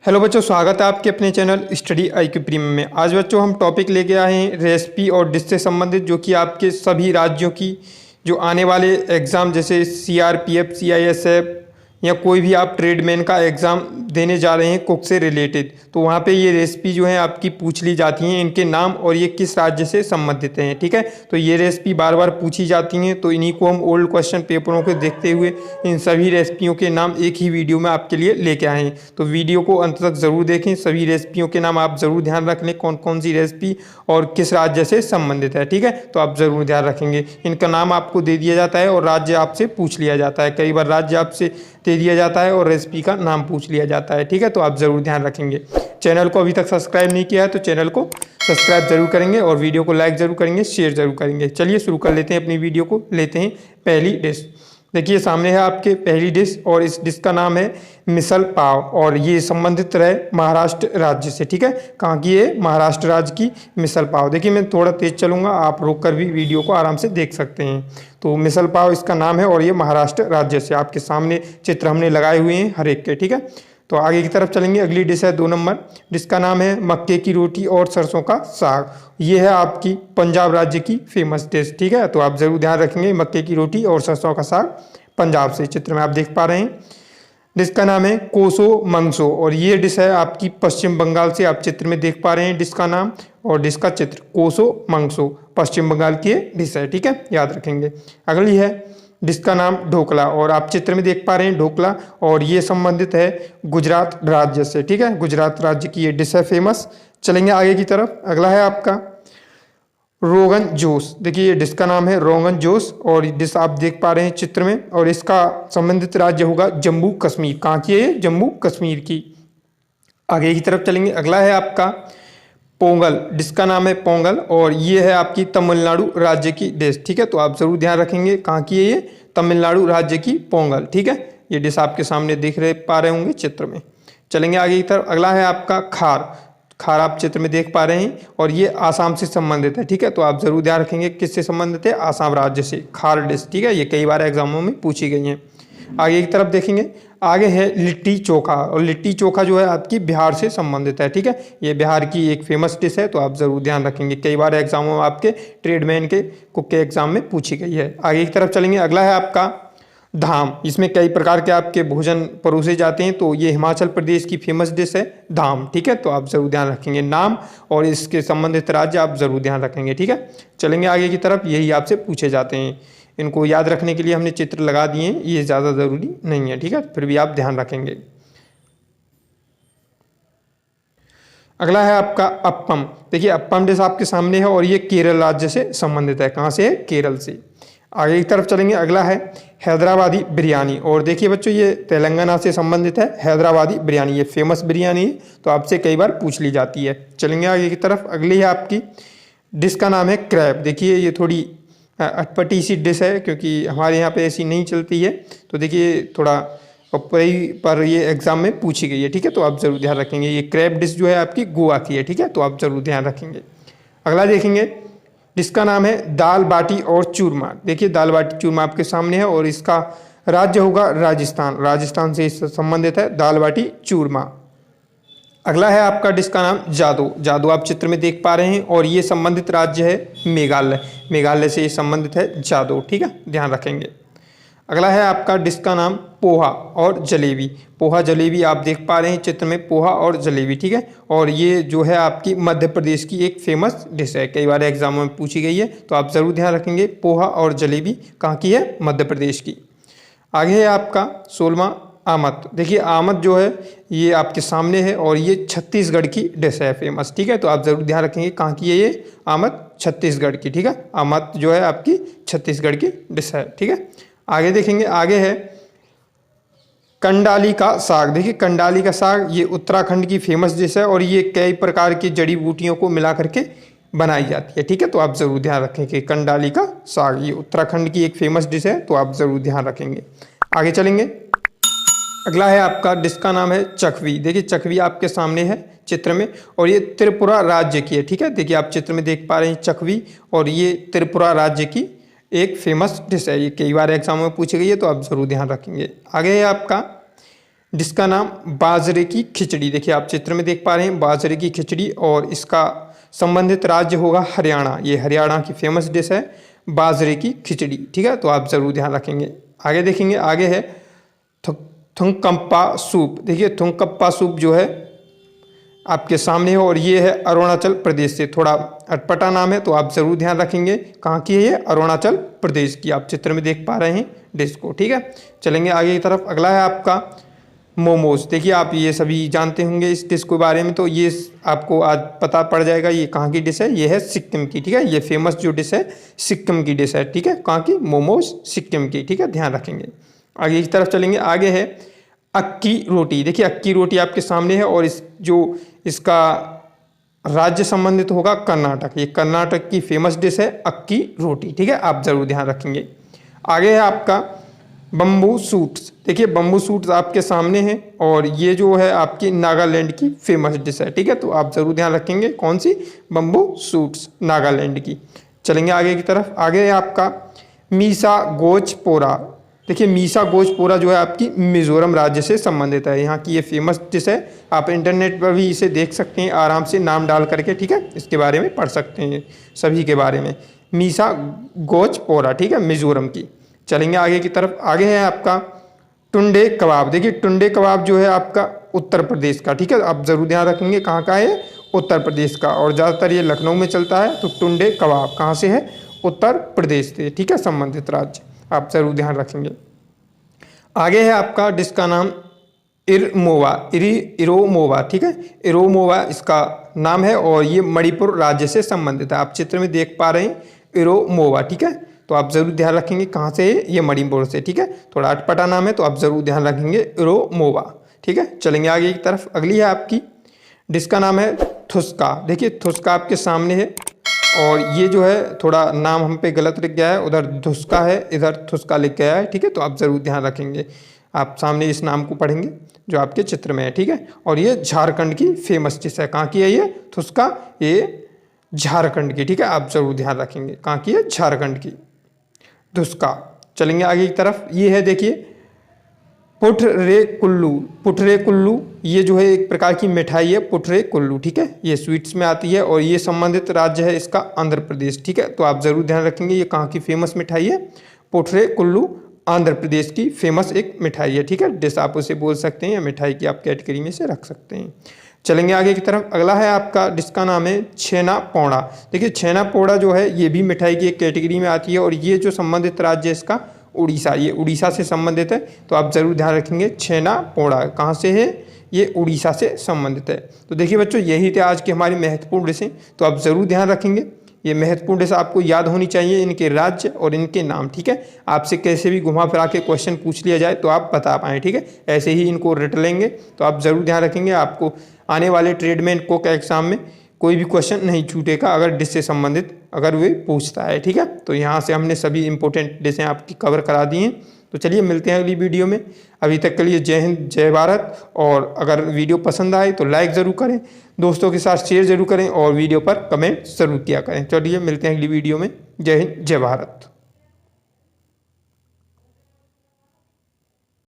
Hello बच्चों, स्वागत है आपके अपने चैनल स्टडी IQ प्रीमियम में। आज बच्चों हम टॉपिक लेके आए हैं रेसिपी और डिश से संबंधित, जो कि आपके सभी राज्यों की जो आने वाले एग्ज़ाम जैसे CRPF, CISF या कोई भी आप ट्रेडमैन का एग्ज़ाम देने जा रहे हैं कुक से रिलेटेड, तो वहाँ पे ये रेसिपी जो है आपकी पूछ ली जाती हैं, इनके नाम और ये किस राज्य से संबंधित हैं। ठीक है, तो ये रेसिपी बार बार पूछी जाती हैं, तो इन्हीं को हम ओल्ड क्वेश्चन पेपरों को देखते हुए इन सभी रेसिपियों के नाम एक ही वीडियो में आपके लिए लेके आए हैं। तो वीडियो को अंत तक ज़रूर देखें, सभी रेसिपियों के नाम आप ज़रूर ध्यान रख लें, कौन कौन सी रेसिपी और किस राज्य से संबंधित है। ठीक है, तो आप ज़रूर ध्यान रखेंगे। इनका नाम आपको दे दिया जाता है और राज्य आपसे पूछ लिया जाता है। कई बार राज्य आपसे दे दिया जाता है और रेसिपी का नाम पूछ लिया जाता है। ठीक है, तो आप ज़रूर ध्यान रखेंगे। चैनल को अभी तक सब्सक्राइब नहीं किया है तो चैनल को सब्सक्राइब जरूर करेंगे और वीडियो को लाइक ज़रूर करेंगे, शेयर ज़रूर करेंगे। चलिए शुरू कर लेते हैं अपनी वीडियो को। लेते हैं पहली डिश। देखिए सामने है आपके पहली डिश और इस डिश का नाम है मिसल पाव और ये संबंधित रहे महाराष्ट्र राज्य से। ठीक है, कहाँ की है? महाराष्ट्र राज्य की मिसल पाव। देखिए मैं थोड़ा तेज चलूँगा, आप रोक कर भी वीडियो को आराम से देख सकते हैं। तो मिसल पाव इसका नाम है और ये महाराष्ट्र राज्य से, आपके सामने चित्र हमने लगाए हुए हैं हर एक के। ठीक है, तो आगे की तरफ चलेंगे। अगली डिश है 2 नंबर, जिसका नाम है मक्के की रोटी और सरसों का साग। ये है आपकी पंजाब राज्य की फेमस डिश। ठीक है, तो आप ज़रूर ध्यान रखेंगे, मक्के की रोटी और सरसों का साग पंजाब से। चित्र में आप देख पा रहे हैं, डिश का नाम है कोसो मंगसो और ये डिश है आपकी पश्चिम बंगाल से। आप चित्र में देख पा रहे हैं डिश का नाम और डिश का चित्र, कोसो मंगसो पश्चिम बंगाल की डिश है। ठीक है, याद रखेंगे। अगली है डिश का नाम ढोकला और आप चित्र में देख पा रहे हैं ढोकला और ये संबंधित है गुजरात राज्य से। ठीक है, गुजरात राज्य की ये डिश है फेमस। चलेंगे आगे की तरफ। अगला है आपका रोगन जोश। देखिए ये डिश का नाम है रोगन जोश और डिश आप देख पा रहे हैं चित्र में और इसका संबंधित राज्य होगा जम्मू कश्मीर। कहाँ की है? जम्मू कश्मीर की। आगे की तरफ चलेंगे। अगला है आपका पोंगल, जिसका नाम है पोंगल और ये है आपकी तमिलनाडु राज्य की डिश। ठीक है, तो आप ज़रूर ध्यान रखेंगे, कहाँ की है ये? तमिलनाडु राज्य की पोंगल। ठीक है, ये डिश आपके सामने देख पा रहे होंगे चित्र में। चलेंगे आगे की तरफ। अगला है आपका खार। खार आप चित्र में देख पा रहे हैं और ये आसाम से संबंधित है। ठीक है, तो आप ज़रूर ध्यान रखेंगे किससे संबंधित है? आसाम राज्य से खार डिश। ठीक है, ये कई बार एग्जामों में पूछी गई हैं। आगे की तरफ देखेंगे। आगे है लिट्टी चोखा और लिट्टी चोखा जो है आपकी बिहार से संबंधित है। ठीक है, ये बिहार की एक फेमस डिश है, तो आप ज़रूर ध्यान रखेंगे, कई बार एग्जामों में आपके ट्रेडमैन के कुक के एग्जाम में पूछी गई है। आगे की तरफ चलेंगे। अगला है आपका धाम। इसमें कई प्रकार के आपके भोजन परोसे जाते हैं, तो ये हिमाचल प्रदेश की फेमस डिश है धाम। ठीक है, तो आप ज़रूर ध्यान रखेंगे, नाम और इसके संबंधित राज्य आप ज़रूर ध्यान रखेंगे। ठीक है, चलेंगे आगे की तरफ। यही आपसे पूछे जाते हैं, इनको याद रखने के लिए हमने चित्र लगा दिए हैं, ये ज़्यादा ज़रूरी नहीं है। ठीक है, फिर भी आप ध्यान रखेंगे। अगला है आपका अप्पम। देखिए अप्पम डिश आपके सामने है और ये केरल राज्य से संबंधित है। कहाँ से है? केरल से। आगे की तरफ चलेंगे। अगला है हैदराबादी बिरयानी और देखिए बच्चों ये तेलंगाना से संबंधित है। हैदराबादी बिरयानी ये फेमस बिरयानी है, तो आपसे कई बार पूछ ली जाती है। चलेंगे आगे की तरफ। अगली है आपकी डिश का नाम है क्रैब। देखिए ये थोड़ी अटपटी सी डिश है, क्योंकि हमारे यहाँ पे ऐसी नहीं चलती है, तो देखिए थोड़ा पर ये एग्जाम में पूछी गई है। ठीक है, तो आप ज़रूर ध्यान रखेंगे। ये क्रैब डिश जो है आपकी गोवा की है। ठीक है, तो आप ज़रूर ध्यान रखेंगे। अगला देखेंगे, जिसका नाम है दाल बाटी और चूरमा। देखिए दाल बाटी चूरमा आपके सामने है और इसका राज्य होगा राजस्थान। राजस्थान से संबंधित है दाल बाटी चूरमा। अगला है आपका डिश का नाम जादू। जादू आप चित्र में देख पा रहे हैं और ये संबंधित राज्य है मेघालय। मेघालय से ये संबंधित है जादू। ठीक है, ध्यान रखेंगे। अगला है आपका डिश का नाम पोहा और जलेबी। पोहा जलेबी आप देख पा रहे हैं चित्र में, पोहा और जलेबी। ठीक है, और ये जो है आपकी मध्य प्रदेश की एक फेमस डिश है, कई बार एग्जामों में पूछी गई है, तो आप ज़रूर ध्यान रखेंगे। पोहा और जलेबी कहाँ की है? मध्य प्रदेश की। आगे है आपका 16वां आमद। देखिए आमद जो है ये आपके सामने है और ये छत्तीसगढ़ की डिश है फेमस। ठीक है, तो आप ज़रूर ध्यान रखेंगे, कहाँ की है ये? आमद छत्तीसगढ़ की। ठीक है, आमद जो है आपकी छत्तीसगढ़ की डिश है। ठीक है, आगे देखेंगे। आगे है कंडाली का साग। देखिए कंडाली का साग ये उत्तराखंड की फेमस डिश है और ये कई प्रकार की जड़ी बूटियों को मिला करके बनाई जाती है। ठीक है, तो आप ज़रूर ध्यान रखें कि कंडाली का साग ये उत्तराखंड की एक फेमस डिश है, तो आप ज़रूर ध्यान रखेंगे। आगे चलेंगे। अगला है आपका डिश का नाम है चकवी। देखिए चकवी आपके सामने है चित्र में और ये त्रिपुरा राज्य की है। ठीक है, देखिए आप चित्र में देख पा रहे हैं चकवी और ये त्रिपुरा राज्य की एक फेमस डिश है, ये कई बार एग्जाम में पूछी गई है, तो आप ज़रूर ध्यान रखेंगे। आगे है आपका जिसका नाम बाजरे की खिचड़ी, देखिए आप चित्र में देख पा रहे हैं बाजरे की खिचड़ी, और इसका संबंधित राज्य होगा हरियाणा। ये हरियाणा की फेमस डिश है बाजरे की खिचड़ी, ठीक है, तो आप ज़रूर ध्यान रखेंगे। आगे देखेंगे, आगे है थुंगकंपा सूप। देखिए थुंगकंपा सूप जो है आपके सामने है, और ये है अरुणाचल प्रदेश से, थोड़ा अटपटा नाम है तो आप ज़रूर ध्यान रखेंगे। कहाँ की है ये? अरुणाचल प्रदेश की, आप चित्र में देख पा रहे हैं डिश को, ठीक है। चलेंगे आगे की तरफ। अगला है आपका मोमोज। देखिए आप ये सभी जानते होंगे इस डिश के बारे में, तो ये आपको आज पता पड़ जाएगा ये कहाँ की डिश है। ये है सिक्किम की, ठीक है, ये फेमस जो डिश है सिक्किम की डिश है, ठीक है। कहाँ की? मोमोज सिक्किम की, ठीक है, ध्यान रखेंगे। आगे की तरफ चलेंगे, आगे है अक्की रोटी। देखिए अक्की रोटी आपके सामने है, और इसका राज्य संबंधित होगा कर्नाटक। ये कर्नाटक की फेमस डिश है अक्की रोटी, ठीक है, आप ज़रूर ध्यान रखेंगे। आगे है आपका बम्बू सूट्स। देखिए बम्बू सूट्स आपके सामने हैं, और ये जो है आपकी नागालैंड की फेमस डिश है, ठीक है, तो आप ज़रूर ध्यान रखेंगे कौन सी? बम्बू सूट्स, नागालैंड की। चलेंगे आगे की तरफ। आगे है आपका मीसा गोजपोरा। देखिए मीसा गोजपोरा जो है आपकी मिजोरम राज्य से संबंधित है। यहाँ की ये फेमस डिश है, आप इंटरनेट पर भी इसे देख सकते हैं आराम से नाम डाल करके, ठीक है, इसके बारे में पढ़ सकते हैं सभी के बारे में। मीसा गोजपोरा, ठीक है, मिजोरम की। चलेंगे आगे की तरफ। आगे है आपका टुंडे कबाब। देखिए टुंडे कबाब जो है आपका उत्तर प्रदेश का, ठीक है, आप ज़रूर ध्यान रखेंगे कहाँ का है? उत्तर प्रदेश का, और ज़्यादातर ये लखनऊ में चलता है। तो टुंडे कबाब कहाँ से है? उत्तर प्रदेश से, ठीक है, संबंधित राज्य, आप ज़रूर ध्यान रखेंगे। आगे है आपका डिश का नाम इरमोवा, इरोमोवा, ठीक है, इरोमोवा इसका नाम है, और ये मणिपुर राज्य से संबंधित है। आप चित्र में देख पा रहे हैं इरोमोवा, ठीक है, तो आप ज़रूर ध्यान रखेंगे कहाँ से है? ये मणिपुर से, ठीक है, थोड़ा अटपटा नाम है तो आप ज़रूर ध्यान रखेंगे इरोमोवा, ठीक है। चलेंगे आगे की तरफ। अगली है आपकी डिश का नाम है थुस्का। देखिए थुस्का आपके सामने है, और ये जो है थोड़ा नाम हम पे गलत लिख गया है, उधर धुस्का है, इधर थुस्का लिख गया है, ठीक है, तो आप ज़रूर ध्यान रखेंगे। आप सामने इस नाम को पढ़ेंगे जो आपके चित्र में है, ठीक है, और ये झारखंड की फेमस डिश है। कहाँ की है ये? थुस्का, ये झारखंड की, ठीक है, आप ज़रूर ध्यान रखेंगे कहाँ की है? झारखंड की धुस्का। चलेंगे आगे की तरफ। ये है देखिए पुठरे कुल्लू। पुठरे कुल्लू ये जो है एक प्रकार की मिठाई है, पुठरे कुल्लू, ठीक है, ये स्वीट्स में आती है, और ये संबंधित राज्य है इसका आंध्र प्रदेश, ठीक है, तो आप ज़रूर ध्यान रखेंगे ये कहाँ की फेमस मिठाई है? पुठरे कुल्लू आंध्र प्रदेश की फेमस एक मिठाई है, ठीक है, डिश आप उसे बोल सकते हैं, या मिठाई की आप कैटेगरी में से रख सकते हैं। चलेंगे आगे की तरफ। अगला है आपका जिसका नाम है छेना पोड़ा। देखिए छेना पोड़ा जो है ये भी मिठाई की एक कैटेगरी में आती है, और ये जो संबंधित राज्य है इसका उड़ीसा, ये उड़ीसा से संबंधित है, तो आप ज़रूर ध्यान रखेंगे छेना पोड़ा कहाँ से है? ये उड़ीसा से संबंधित है। तो देखिए बच्चों यही थे आज की हमारी महत्वपूर्ण डिशें, तो आप ज़रूर ध्यान रखेंगे ये महत्वपूर्ण डिश आपको याद होनी चाहिए, इनके राज्य और इनके नाम, ठीक है। आपसे कैसे भी घुमा फिरा के क्वेश्चन पूछ लिया जाए तो आप बता पाएँ, ठीक है, ऐसे ही इनको रट लेंगे। तो आप ज़रूर ध्यान रखेंगे, आपको आने वाले ट्रेडमैन कुक एग्जाम में कोई भी क्वेश्चन नहीं छूटेगा अगर डिश से संबंधित अगर वे पूछता है, ठीक है। तो यहाँ से हमने सभी इंपॉर्टेंट डिशें आपकी कवर करा दी हैं। तो चलिए मिलते हैं अगली वीडियो में। अभी तक के लिए जय हिंद जय भारत, और अगर वीडियो पसंद आए तो लाइक ज़रूर करें, दोस्तों के साथ शेयर ज़रूर करें, और वीडियो पर कमेंट ज़रूर किया करें। चलिए मिलते हैं अगली वीडियो में। जय हिंद जय भारत।